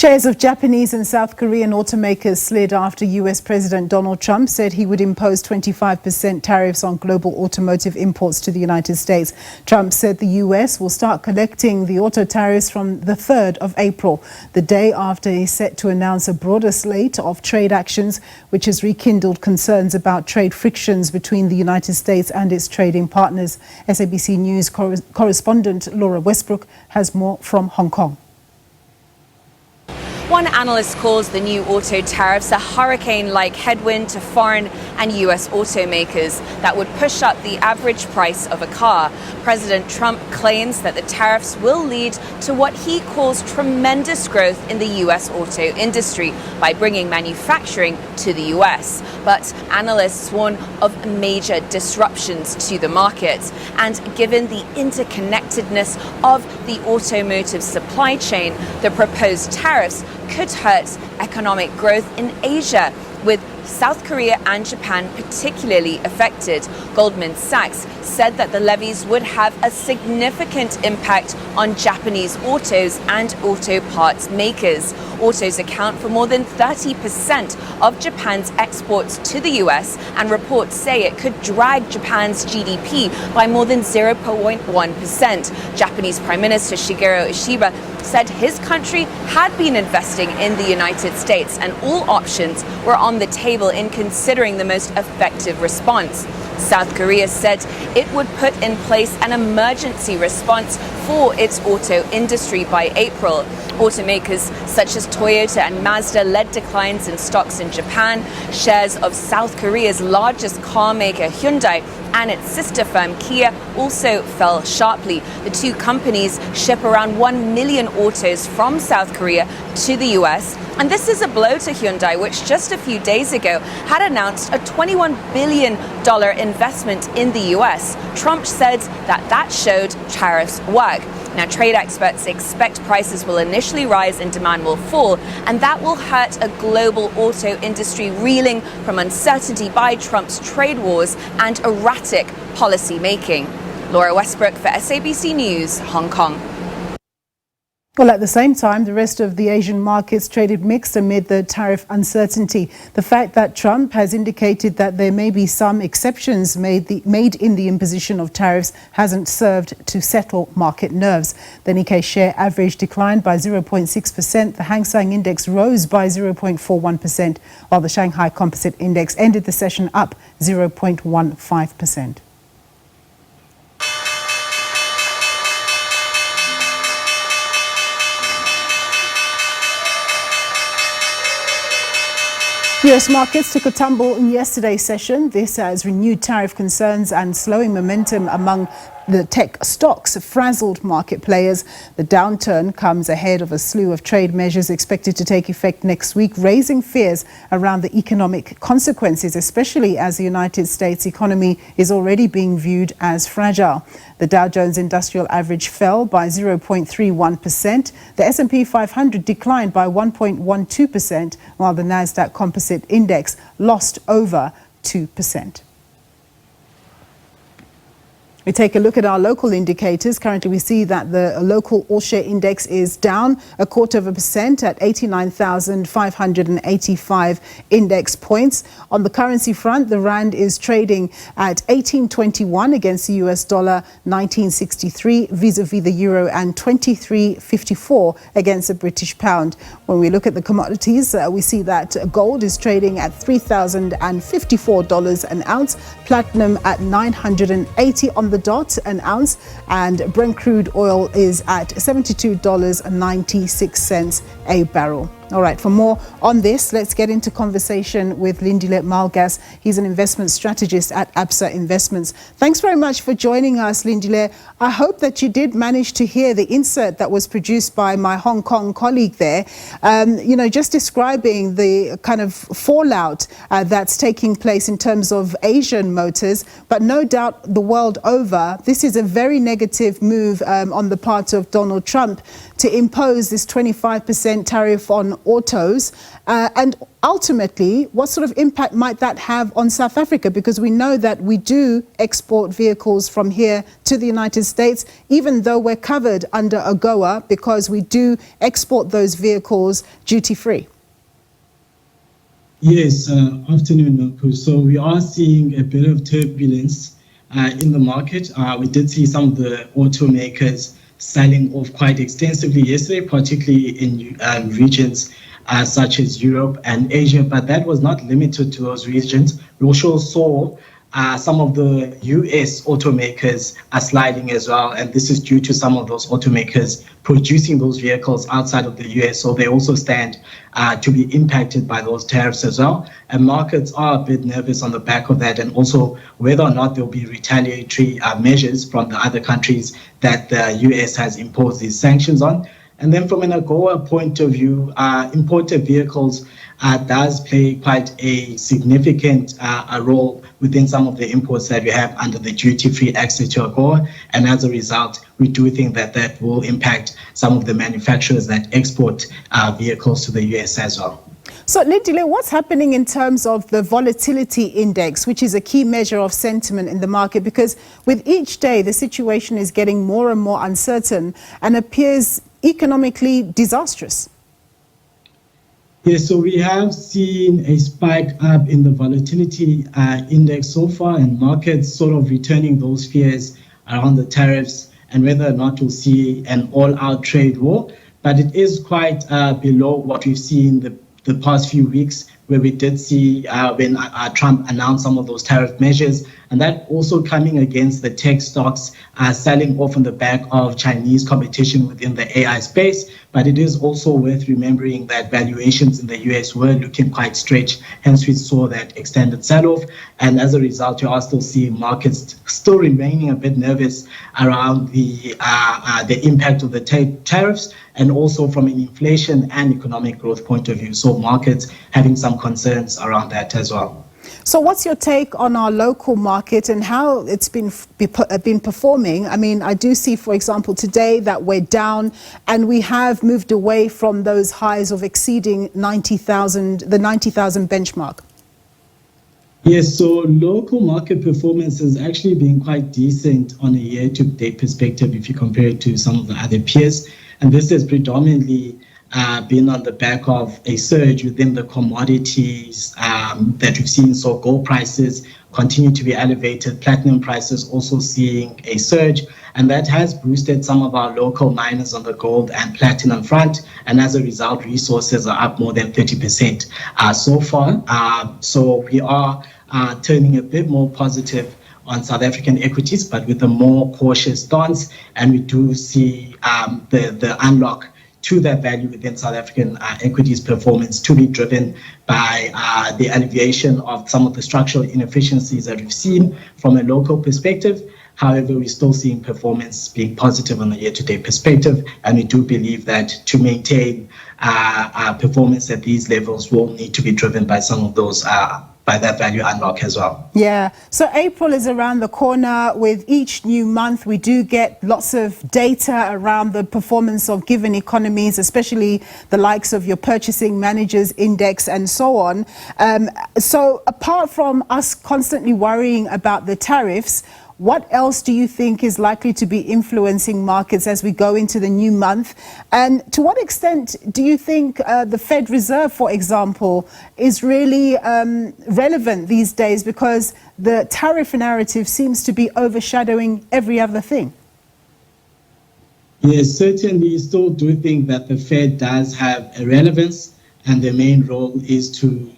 Shares of Japanese and South Korean automakers slid after US President Donald Trump said he would impose 25% tariffs on global automotive imports to the United States. Trump said the US will start collecting the auto tariffs from the 3rd of April, the day after he's set to announce a broader slate of trade actions, which has rekindled concerns about trade frictions between the United States and its trading partners. SABC News correspondent Laura Westbrook has more from Hong Kong. One analyst calls the new auto tariffs a hurricane-like headwind to foreign and US automakers that would push up the average price of a car. President Trump claims that the tariffs will lead to what he calls tremendous growth in the US auto industry by bringing manufacturing to the US. But analysts warn of major disruptions to the market. And given the interconnectedness of the automotive supply chain, the proposed tariffs could hurt economic growth in Asia, with South Korea and Japan particularly affected. Goldman Sachs said that the levies would have a significant impact on Japanese autos and auto parts makers. Autos account for more than 30% of Japan's exports to the US, and reports say it could drag Japan's GDP by more than 0.1%. Japanese Prime Minister Shigeru Ishiba said his country had been investing in the United States and all options were on the table in considering the most effective response. South Korea said it would put in place an emergency response for its auto industry by April. Automakers such as Toyota and Mazda led declines in stocks in Japan. Shares of South Korea's largest car maker Hyundai and its sister firm Kia also fell sharply. The two companies ship around 1 million autos from South Korea to the US. And this is a blow to Hyundai, which just a few days ago had announced a $21 billion investment in the US. Trump said that showed tariffs work. Now, trade experts expect prices will initially rise and demand will fall, and that will hurt a global auto industry reeling from uncertainty by Trump's trade wars and erratic policy making. Laura Westbrook for SABC News, Hong Kong. Well, at the same time, the rest of the Asian markets traded mixed amid the tariff uncertainty. The fact that Trump has indicated that there may be some exceptions made in the imposition of tariffs hasn't served to settle market nerves. The Nikkei share average declined by 0.6%. The Hang Seng Index rose by 0.41%, while the Shanghai Composite Index ended the session up 0.15%. US markets took a tumble in yesterday's session. This as renewed tariff concerns and slowing momentum among the tech stocks frazzled market players. The downturn comes ahead of a slew of trade measures expected to take effect next week, raising fears around the economic consequences, especially as the United States economy is already being viewed as fragile. The Dow Jones Industrial Average fell by 0.31%. The S&P 500 declined by 1.12%, while the Nasdaq Composite Index lost over 2%. We take a look at our local indicators. Currently, we see that the local all-share index is down 0.25% at 89,585 index points. On the currency front, the rand is trading at 18.21 against the US dollar, 19.63 vis-a-vis the euro, and 23.54 against the British pound. When we look at the commodities, we see that gold is trading at $3,054 an ounce, platinum at $980 on the dot an ounce, and Brent crude oil is at $72.96 a barrel. All right, for more on this, let's get into conversation with Lindile Malgas. He's an investment strategist at ABSA Investments. Thanks very much for joining us, Lindile. I hope that you did manage to hear the insert that was produced by my Hong Kong colleague there, just describing the kind of fallout that's taking place in terms of Asian motors. But no doubt the world over, this is a very negative move on the part of Donald Trump to impose this 25% tariff on autos? And ultimately, what sort of impact might that have on South Africa? Because we know that we do export vehicles from here to the United States, even though we're covered under AGOA, because we do export those vehicles duty-free. Yes, afternoon, Naku. So we are seeing a bit of turbulence in the market. We did see some of the automakers selling off quite extensively yesterday, particularly in regions such as Europe and Asia, but that was not limited to those regions. We also saw some of the US automakers are sliding as well, and this is due to some of those automakers producing those vehicles outside of the US, so they also stand to be impacted by those tariffs as well. And markets are a bit nervous on the back of that, and also whether or not there'll be retaliatory measures from the other countries that the US has imposed these sanctions on. And then from an AGOA point of view, imported vehicles does play quite a significant role within some of the imports that we have under the duty-free access to AGOA. And as a result, we do think that that will impact some of the manufacturers that export vehicles to the US as well. So, Lindile, what's happening in terms of the volatility index, which is a key measure of sentiment in the market? Because with each day, the situation is getting more and more uncertain and appears economically disastrous. Yes, so we have seen a spike up in the volatility index so far, and markets sort of returning those fears around the tariffs and whether or not we'll see an all-out trade war. But it is quite below what we've seen the past few weeks, where we did see when Trump announced some of those tariff measures, and that also coming against the tech stocks selling off on the back of Chinese competition within the AI space. But it is also worth remembering that valuations in the US were looking quite stretched, hence we saw that extended sell-off. And as a result, you are still seeing markets still remaining a bit nervous around the impact of the tariffs, and also from an inflation and economic growth point of view. So markets having some concerns around that as well. So what's your take on our local market and how it's been performing? I mean, I do see, for example, today that we're down and we have moved away from those highs of exceeding 90,000, the 90,000 benchmark. Yes, so local market performance has actually been quite decent on a year-to-date perspective if you compare it to some of the other peers. And this has predominantly been on the back of a surge within the commodities that we've seen. So gold prices continue to be elevated, platinum prices also seeing a surge, and that has boosted some of our local miners on the gold and platinum front, and as a result, resources are up more than 30% so far. So we are turning a bit more positive on South African equities, but with a more cautious stance, and we do see the unlock to that value within South African equities performance to be driven by the alleviation of some of the structural inefficiencies that we've seen from a local perspective. However, we're still seeing performance being positive on a year-to-date perspective, and we do believe that to maintain performance at these levels will need to be driven by some of those by that value unlock as well. Yeah, so April is around the corner. With each new month, we do get lots of data around the performance of given economies, especially the likes of your purchasing managers index and so on. So apart from us constantly worrying about the tariffs, what else do you think is likely to be influencing markets as we go into the new month? And to what extent do you think the Fed Reserve, for example, is really relevant these days, because the tariff narrative seems to be overshadowing every other thing? Yes, certainly still do think that the Fed does have a relevance, and their main role is to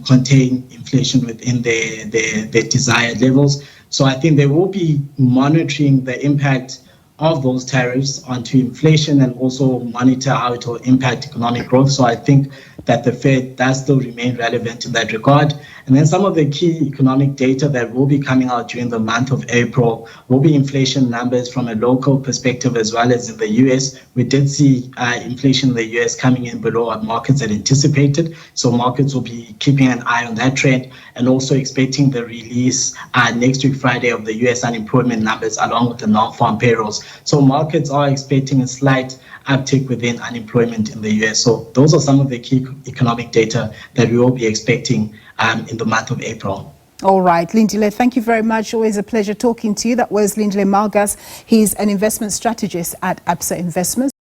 contain inflation within their desired levels. So I think they will be monitoring the impact of those tariffs onto inflation and also monitor how it will impact economic growth. So I think that the Fed does still remain relevant in that regard. And then some of the key economic data that will be coming out during the month of April will be inflation numbers from a local perspective as well as in the US. We did see inflation in the US coming in below what markets had anticipated. So markets will be keeping an eye on that trend and also expecting the release next week, Friday, of the US unemployment numbers along with the non-farm payrolls. So markets are expecting a slight uptick within unemployment in the US. So those are some of the key economic data that we will be expecting in the month of April. All right, Lindile, thank you very much. Always a pleasure talking to you. That was Lindile Malgas. He's an investment strategist at ABSA Investments.